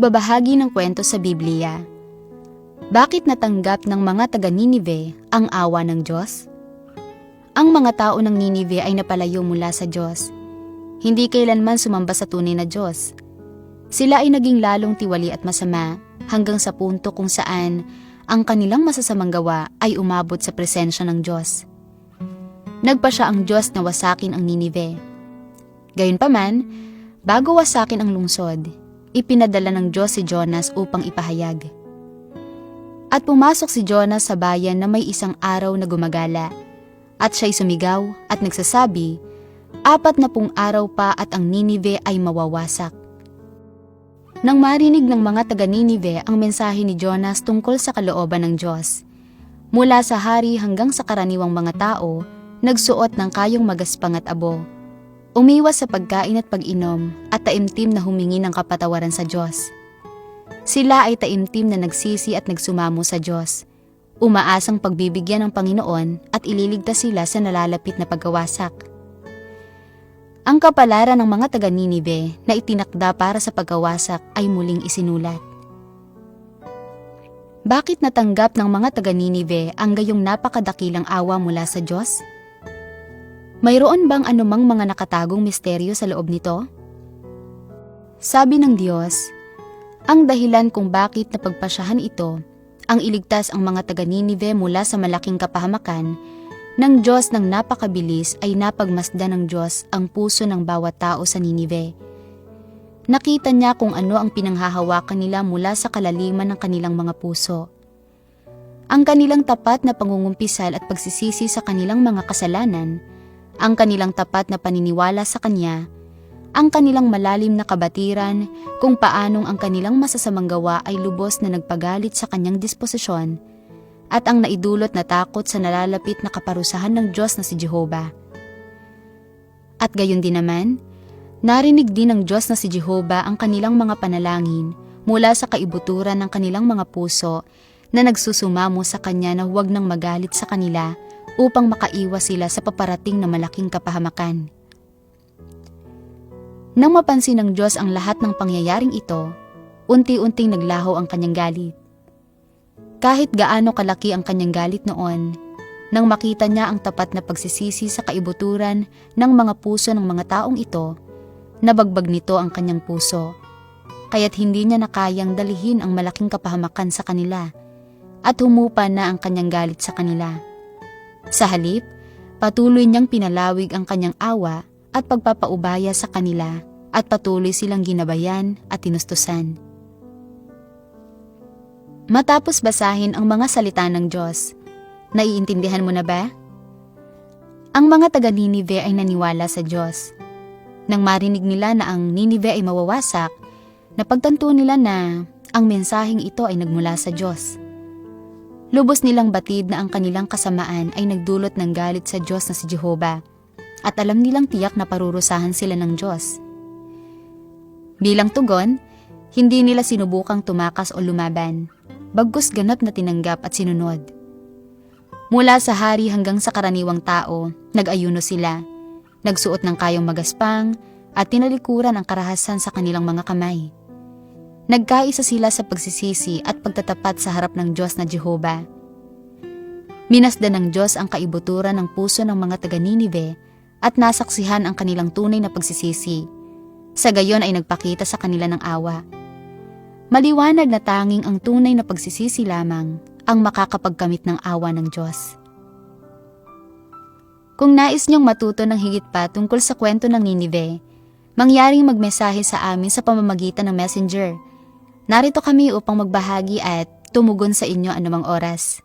Pagbabahagi ng kwento sa Biblia. Bakit natanggap ng mga taga Ninive ang awa ng Diyos? Ang mga tao ng Ninive ay napalayo mula sa Diyos. Hindi kailanman sumamba sa tunay na Diyos. Sila ay naging lalong tiwali at masama hanggang sa punto kung saan ang kanilang masasamang gawa ay umabot sa presensya ng Diyos. Nagpa siya ang Diyos na wasakin ang Ninive. Gayunpaman, bago wasakin ang lungsod, ipinadala ng Diyos si Jonas upang ipahayag. At pumasok si Jonas sa bayan na may isang araw na gumagala, at siya'y sumigaw at nagsasabi, 40 araw pa at ang Ninive ay mawawasak. Nang marinig ng mga taga Ninive ang mensahe ni Jonas tungkol sa kalooban ng Diyos, mula sa hari hanggang sa karaniwang mga tao, nagsuot ng kayong magaspang at abo. Umiwas sa pagkain at pag-inom at taimtim na humingi ng kapatawaran sa Diyos. Sila ay taimtim na nagsisi at nagsumamo sa Diyos, umaasang pagbibigyan ng Panginoon at ililigtas sila sa nalalapit na pagkawasak. Ang kapalaran ng mga taga Ninive na itinakda para sa pagkawasak ay muling isinulat. Bakit natanggap ng mga taga Ninive ang gayong napakadakilang awa mula sa Diyos? Mayroon bang anumang mga nakatagong misteryo sa loob nito? Sabi ng Diyos, ang dahilan kung bakit napagpasyahan ito ang iligtas ang mga taga Ninive mula sa malaking kapahamakan ng Diyos ng napakabilis ay napagmasdan ng Diyos ang puso ng bawat tao sa Ninive. Nakita niya kung ano ang pinanghahawakan nila mula sa kalaliman ng kanilang mga puso. Ang kanilang tapat na pangungumpisal at pagsisisi sa kanilang mga kasalanan, ang kanilang tapat na paniniwala sa Kanya, ang kanilang malalim na kabatiran kung paanong ang kanilang masasamang gawa ay lubos na nagpagalit sa Kanyang disposisyon, at ang naidulot na takot sa nalalapit na kaparusahan ng Diyos na si Jehovah. At gayon din naman, narinig din ng Diyos na si Jehovah ang kanilang mga panalangin mula sa kaibuturan ng kanilang mga puso na nagsusumamo sa Kanya na huwag nang magalit sa kanila upang makaiwas sila sa paparating na malaking kapahamakan. Nang mapansin ng Diyos ang lahat ng pangyayaring ito, unti-unting naglaho ang Kanyang galit. Kahit gaano kalaki ang Kanyang galit noon, nang makita niya ang tapat na pagsisisi sa kaibuturan ng mga puso ng mga taong ito, nabagbag nito ang Kanyang puso, kaya't hindi niya nakayang dalihin ang malaking kapahamakan sa kanila, at humupa na ang Kanyang galit sa kanila. Sa halip, patuloy niyang pinalawig ang Kanyang awa at pagpapaubaya sa kanila at patuloy silang ginabayan at tinustusan. Matapos basahin ang mga salita ng Diyos, naiintindihan mo na ba? Ang mga taga Ninive ay naniwala sa Diyos. Nang marinig nila na ang Ninive ay mawawasak, napagtanto nila na ang mensaheng ito ay nagmula sa Diyos. Lubos nilang batid na ang kanilang kasamaan ay nagdulot ng galit sa Diyos na si Jehovah, at alam nilang tiyak na parurusahan sila ng Diyos. Bilang tugon, hindi nila sinubukang tumakas o lumaban, bagkus ganap na tinanggap at sinunod. Mula sa hari hanggang sa karaniwang tao, nag-ayuno sila, nagsuot ng kayong magaspang, at tinalikuran ang karahasan sa kanilang mga kamay. Nagkaisa sila sa pagsisisi at pagtatapat sa harap ng Diyos na Jehovah. Minasdan ng Diyos ang kaibuturan ng puso ng mga taga Ninive at nasaksihan ang kanilang tunay na pagsisisi. Sa gayon ay nagpakita sa kanila ng awa. Maliwanag na tanging ang tunay na pagsisisi lamang ang makakapagkamit ng awa ng Diyos. Kung nais niyong matuto ng higit pa tungkol sa kwento ng Ninive, mangyaring magmesahe sa amin sa pamamagitan ng Messenger. Narito kami upang magbahagi at tumugon sa inyo anumang oras.